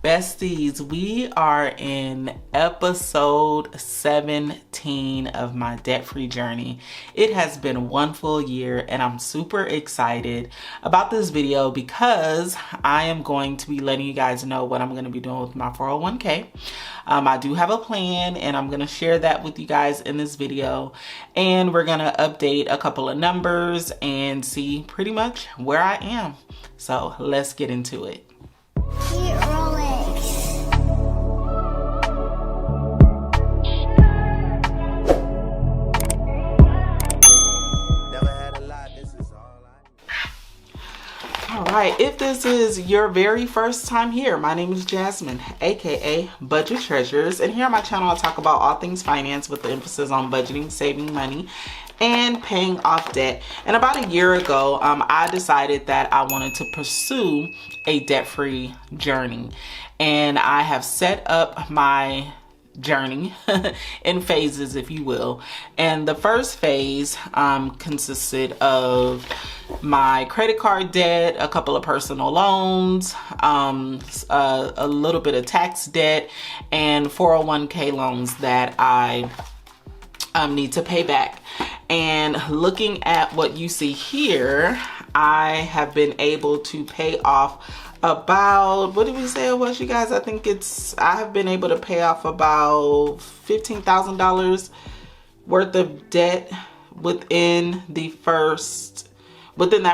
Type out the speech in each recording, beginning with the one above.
Besties, we are in episode 17 of my debt-free journey. It has been one full year and I'm super excited about this video because I am going to be letting you guys know what I'm going to be doing with my 401k. I do have a plan and I'm going to share that with you guys in this video, and we're going to update a couple of numbers and see pretty much where I am. So let's get into it. Alright, if this is your very first time here, my name is Jasmine, aka Budget Treasures, and here on my channel I talk about all things finance with the emphasis on budgeting, saving money, and paying off debt. And about a year ago, I decided that I wanted to pursue a debt-free journey, and I have set up my journey in phases, if you will. And the first phase consisted of my credit card debt, a couple of personal loans, a little bit of tax debt, and 401k loans that I need to pay back. And looking at what you see here, I have been able to pay off about, what did we say it was, you guys? I have been able to pay off about $15,000 worth of debt within that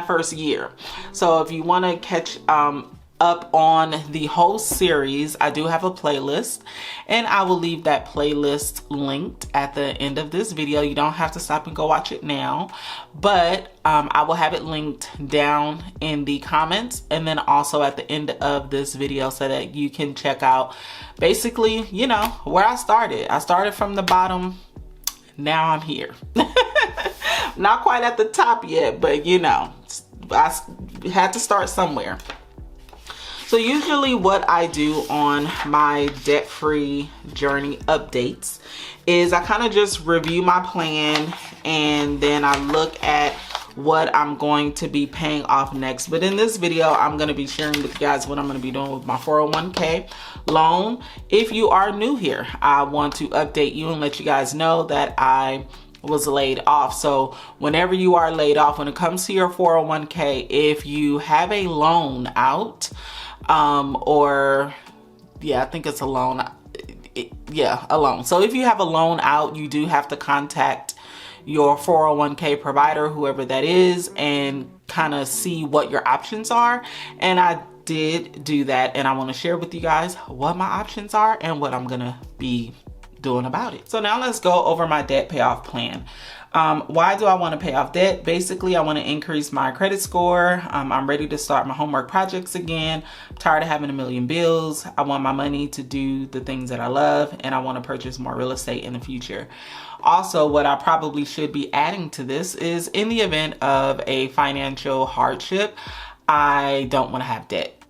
first year. So if you want to catch up on the whole series, I do have a playlist, and I will leave that playlist linked at the end of this video. You don't have to stop and go watch it now, but I will have it linked down in the comments and then also at the end of this video so that you can check out basically, you know, where I started. I started from the bottom. Now I'm here. Not quite at the top yet, but you know, I had to start somewhere. So usually what I do on my debt-free journey updates is I kind of just review my plan, and then I look at what I'm going to be paying off next. But in this video, I'm going to be sharing with you guys what I'm going to be doing with my 401k loan. If you are new here, I want to update you and let you guys know that I was laid off. So whenever you are laid off, when it comes to your 401k, if you have a loan out, I think it's a loan. A loan. So if you have a loan out, you do have to contact your 401k provider, whoever that is, and kind of see what your options are. And I did do that, and I want to share with you guys what my options are and what I'm gonna be doing about it. So now let's go over my debt payoff plan. Why do I want to pay off debt? Basically, I want to increase my credit score. I'm ready to start my homework projects again. I'm tired of having a million bills. I want my money to do the things that I love, and I want to purchase more real estate in the future. Also, what I probably should be adding to this is, in the event of a financial hardship, I don't want to have debt.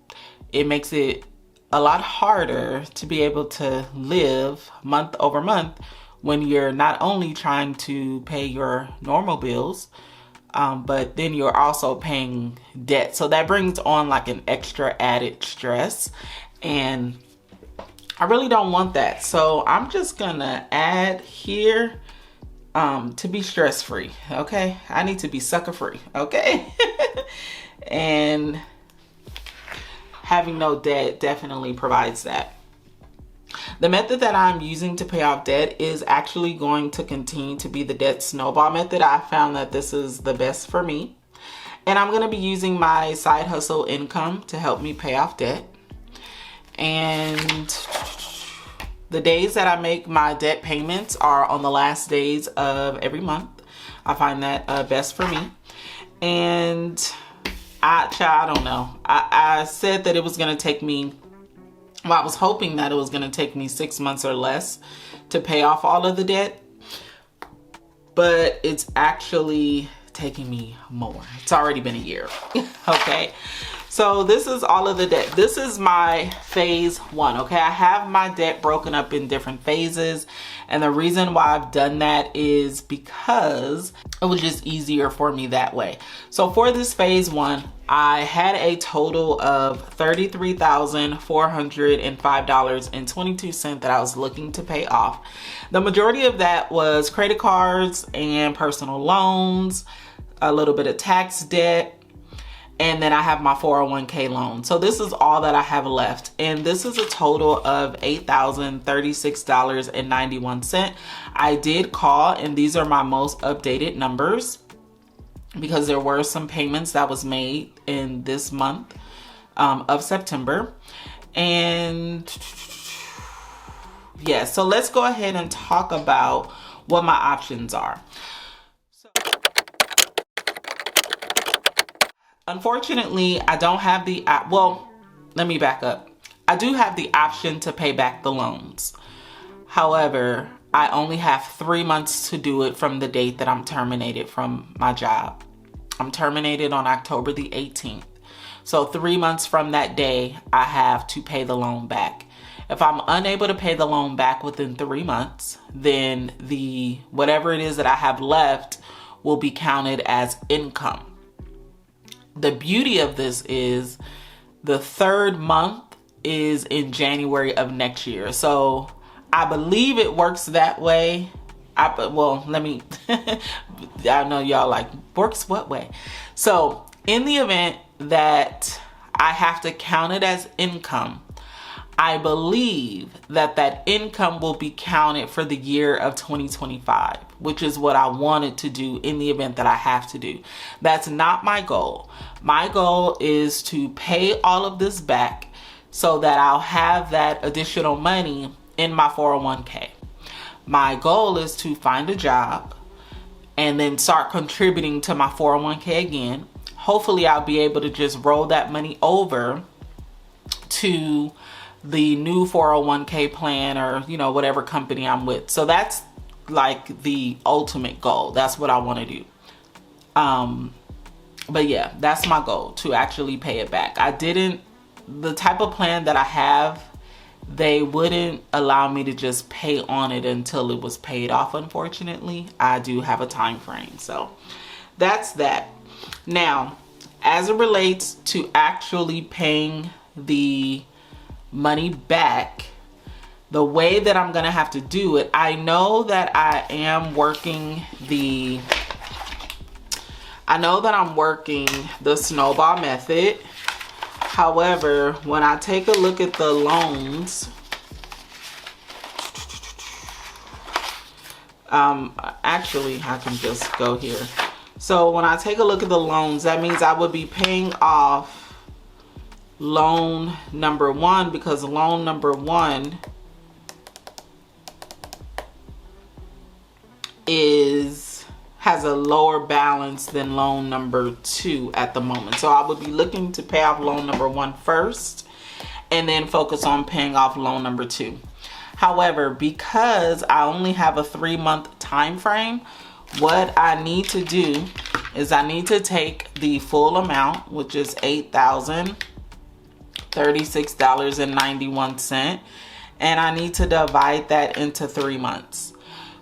It makes it a lot harder to be able to live month over month when you're not only trying to pay your normal bills, but then you're also paying debt. So that brings on like an extra added stress, and I really don't want that. So I'm just gonna add here to be stress-free, okay? I need to be sucker-free, okay? And having no debt definitely provides that. The method that I'm using to pay off debt is actually going to continue to be the debt snowball method. I found that this is the best for me. And I'm going to be using my side hustle income to help me pay off debt. And the days that I make my debt payments are on the last days of every month. I find that best for me. And I don't know. I said that it was going to take me, well, I was hoping that it was going to take me 6 months or less to pay off all of the debt, but it's actually taking me more. It's already been a year. Okay. So this is all of the debt. This is my phase one, okay? I have my debt broken up in different phases. And the reason why I've done that is because it was just easier for me that way. So for this phase one, I had a total of $33,405.22 that I was looking to pay off. The majority of that was credit cards and personal loans, a little bit of tax debt, and then I have my 401k loan. So this is all that I have left. And this is a total of $8,036.91. I did call, and these are my most updated numbers because there were some payments that was made in this month of September. And yeah, so let's go ahead and talk about what my options are. Unfortunately, I don't have the, well, let me back up. I do have the option to pay back the loans. However, I only have 3 months to do it from the date that I'm terminated from my job. I'm terminated on October the 18th. So 3 months from that day, I have to pay the loan back. If I'm unable to pay the loan back within 3 months, then the whatever it is that I have left will be counted as income. The beauty of this is the third month is in January of next year. So I believe it works that way. Well, let me, I know y'all like, works what way? So in the event that I have to count it as income, I believe that that income will be counted for the year of 2025, which is what I wanted to do in the event that I have to do. That's not my goal. My goal is to pay all of this back so that I'll have that additional money in my 401k. My goal is to find a job and then start contributing to my 401k again. Hopefully I'll be able to just roll that money over to the new 401k plan, or whatever company I'm with. So that's like the ultimate goal. That's what I want to do. But yeah, that's my goal, to actually pay it back. The type of plan that I have, they wouldn't allow me to just pay on it until it was paid off. Unfortunately, I do have a time frame. So that's that. Now, as it relates to actually paying the money back, the way that I'm gonna have to do it, I know that I'm working the snowball method. However, when I take a look at the loans, actually I can just go here. So when I take a look at the loans, that means I would be paying off loan number one, because loan number one has a lower balance than loan number two at the moment. So I would be looking to pay off loan number one first and then focus on paying off loan number two. However, because I only have a 3-month time frame, what I need to do is I need to take the full amount, which is $8,036.91, and I need to divide that into 3 months.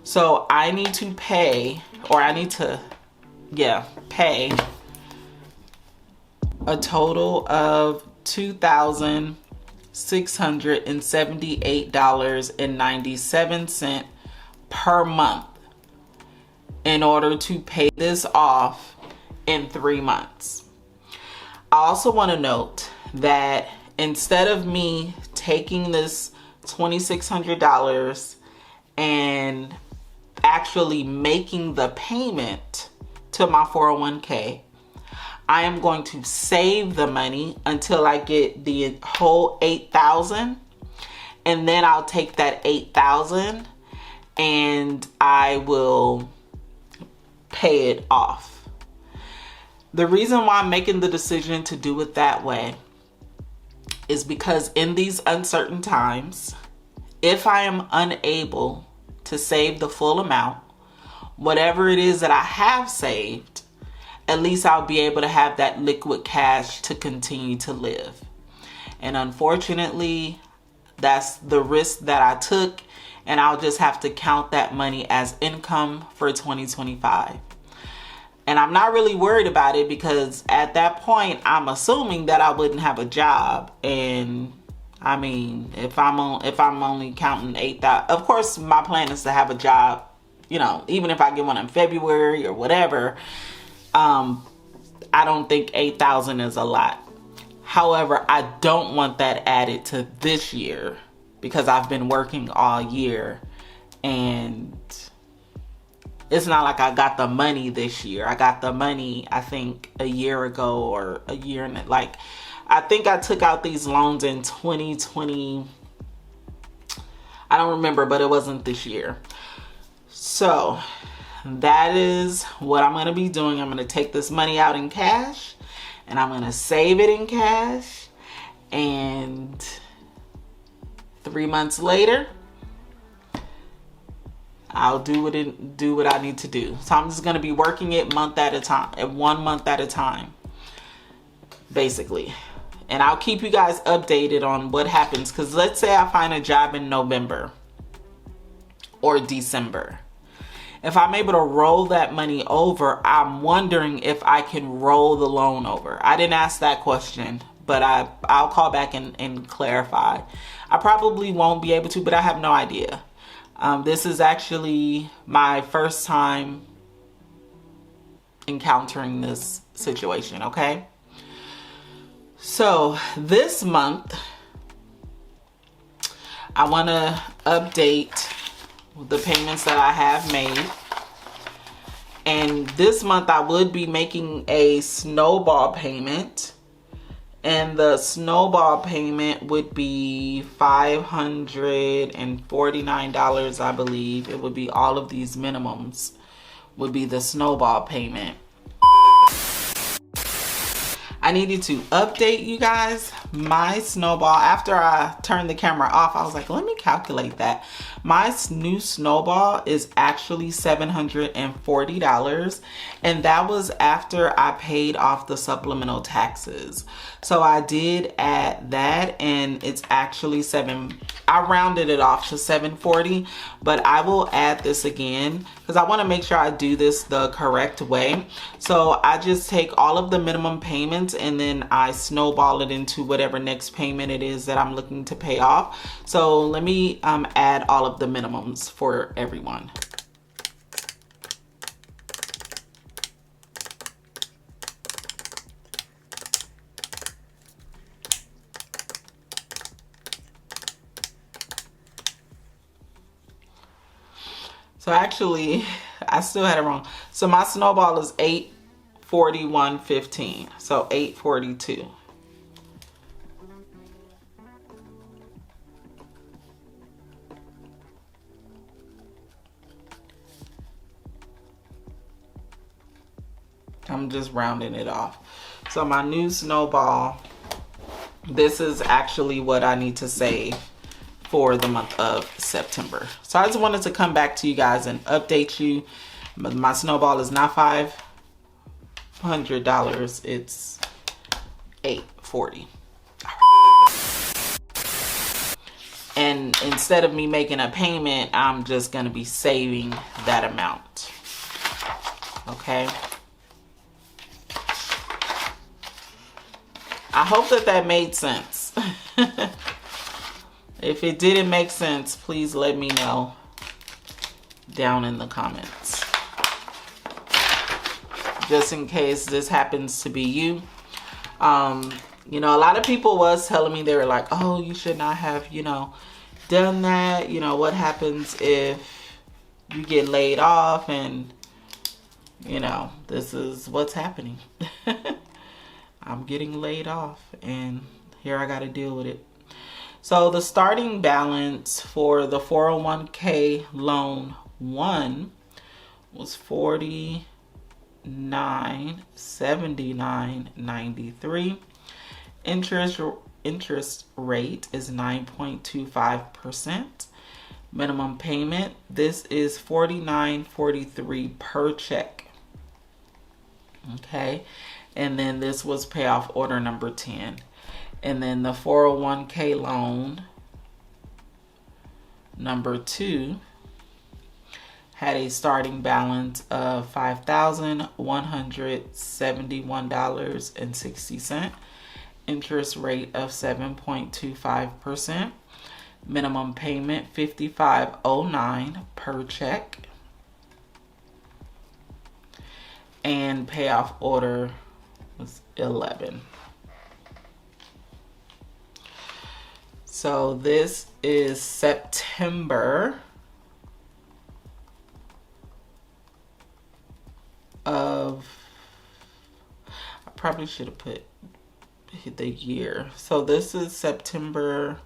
So I need to pay, pay a total of $2,678.97 per month in order to pay this off in 3 months. I also want to note that instead of me taking this $2,600 and actually making the payment to my 401k, I am going to save the money until I get the whole $8,000, and then I'll take that $8,000 and I will pay it off. The reason why I'm making the decision to do it that way is because in these uncertain times, if I am unable to save the full amount, whatever it is that I have saved, at least I'll be able to have that liquid cash to continue to live. And unfortunately, that's the risk that I took, and I'll just have to count that money as income for 2025. And I'm not really worried about it, because at that point, I'm assuming that I wouldn't have a job. And I mean, if I'm only counting 8,000, of course my plan is to have a job, you know, even if I get one in February or whatever. I don't think 8,000 is a lot. However, I don't want that added to this year, because I've been working all year, and it's not like I got the money this year. I got the money, I think, a year ago, or a year and like, I think I took out these loans in 2020. I don't remember, but it wasn't this year. So that is what I'm going to be doing. I'm going to take this money out in cash, and I'm going to save it in cash. And 3 months later, I'll do what I need to do. So I'm just going to be working it month at a time, at 1 month at a time, basically. And I'll keep you guys updated on what happens. Because let's say I find a job in November or December. If I'm able to roll that money over, I'm wondering if I can roll the loan over. I didn't ask that question, but I'll call back and clarify. I probably won't be able to, but I have no idea. This is actually my first time encountering this situation, okay? So this month, I want to update the payments that I have made. And this month I would be making a snowball payment. And the snowball payment would be $549, I believe. It would be all of these minimums would be the snowball payment. I needed to update you guys my snowball. After I turned the camera off, I was like, let me calculate that. My new snowball is actually $740, and that was after I paid off the supplemental taxes. So I did add that, and it's actually I rounded it off to $740, but I will add this again because I want to make sure I do this the correct way. So I just take all of the minimum payments, and then I snowball it into whatever next payment it is that I'm looking to pay off. So let me add all of the minimums for everyone. So actually, I still had it wrong. So my snowball is $841.15. So $842. I'm just rounding it off. So my new snowball, this is actually what I need to save for the month of September. So I just wanted to come back to you guys and update you. My snowball is not $500, it's $840. And instead of me making a payment, I'm just gonna be saving that amount. Okay. I hope that made sense. If it didn't make sense, please let me know down in the comments. Just in case this happens to be you. You know, a lot of people was telling me, they were like, oh, you should not have, you know, done that. You know, what happens if you get laid off? And, you know, this is what's happening. I'm getting laid off, and here I got to deal with it. So the starting balance for the 401k loan 1 was $49.79.93. Interest rate is 9.25%. Minimum payment, this is $49.43 per check. Okay, and then this was payoff order number 10. And then the 401k loan number 2 had a starting balance of $5,171.60, interest rate of 7.25%, minimum payment $55.09 per check, and payoff order was 11. So this is September of, I probably should have put the year. So this is September,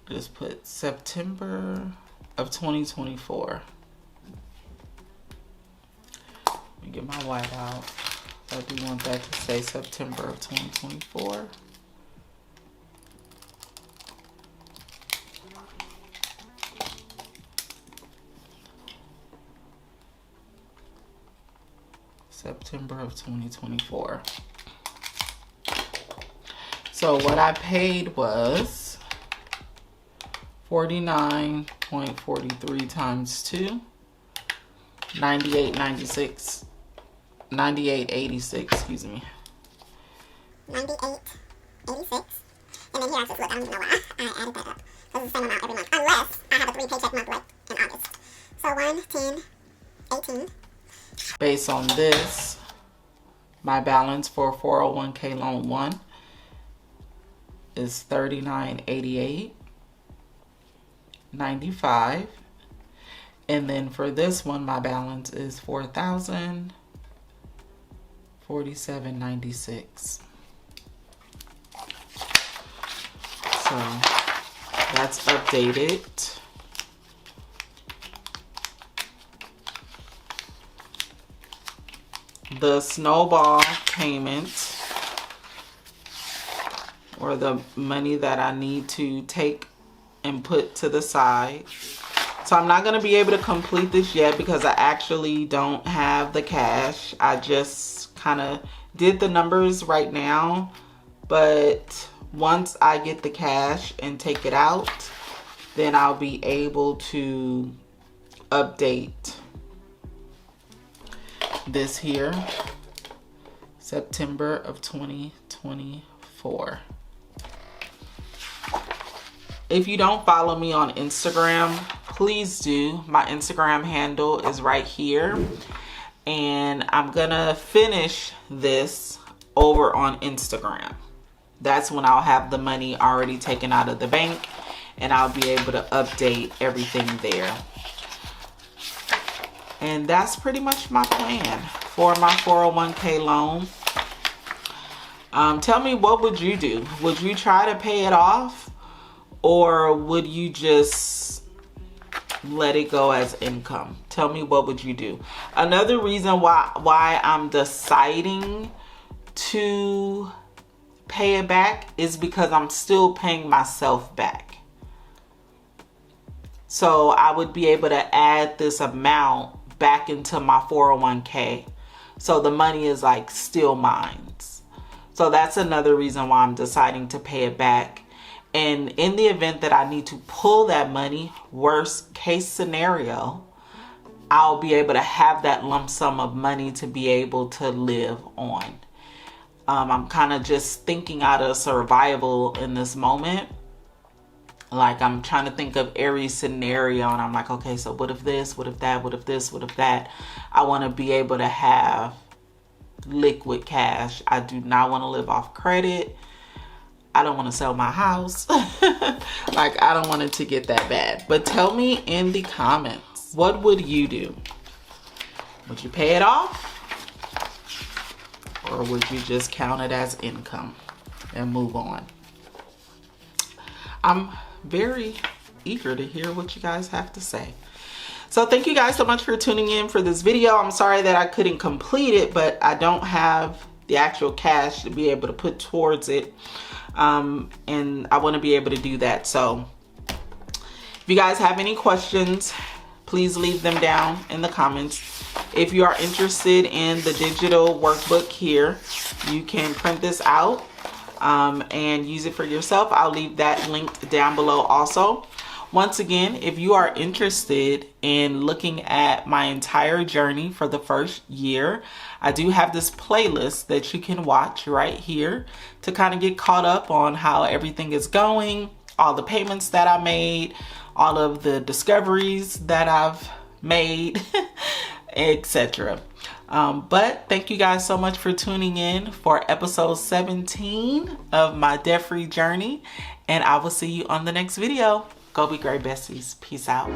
just put September of 2024. Let me get my white out. I do want that to say September of 2024. September of 2024. So what I paid was 49.43 times 2, 98.96, 98.86, excuse me. 98.86. And then here I just look, I don't even know why I added that up. Because it's the same amount every month. Unless I have a 3 paycheck month like in August. So 1, 10, 18. Based on this, my balance for 401k loan 1 is $39.88.95, and then for this one my balance is $4,047.96. So that's updated. The snowball payment, or the money that I need to take and put to the side. So I'm not going to be able to complete this yet because I actually don't have the cash. I just kind of did the numbers right now, but once I get the cash and take it out, then I'll be able to update this here, September of 2024. If you don't follow me on Instagram, please do. My Instagram handle is right here, and I'm gonna finish this over on Instagram. That's when I'll have the money already taken out of the bank, and I'll be able to update everything there. And that's pretty much my plan for my 401k loan. Tell me, what would you do? Would you try to pay it off, or would you just let it go as income? Tell me, what would you do? Another reason why I'm deciding to pay it back is because I'm still paying myself back. So I would be able to add this amount back into my 401k. So the money is like still mine. So that's another reason why I'm deciding to pay it back. And in the event that I need to pull that money, worst case scenario, I'll be able to have that lump sum of money to be able to live on. I'm kind of just thinking out of survival in this moment. Like, I'm trying to think of every scenario, and I'm like, okay, so what if this, what if that, what if this, what if that? I want to be able to have liquid cash. I do not want to live off credit. I don't want to sell my house. Like, I don't want it to get that bad. But tell me in the comments, what would you do? Would you pay it off? Or would you just count it as income and move on? I'm very eager to hear what you guys have to say. So thank you guys so much for tuning in for this video. I'm sorry that I couldn't complete it, but I don't have the actual cash to be able to put towards it. And I want to be able to do that. So if you guys have any questions, please leave them down in the comments. If you are interested in the digital workbook here, you can print this out and use it for yourself. I'll leave that linked down below also. Once again, if you are interested in looking at my entire journey for the first year, I do have this playlist that you can watch right here to kind of get caught up on how everything is going, all the payments that I made, all of the discoveries that I've made, etc. But thank you guys so much for tuning in for episode 17 of my debt-free journey, and I will see you on the next video. Go be great, besties. Peace out.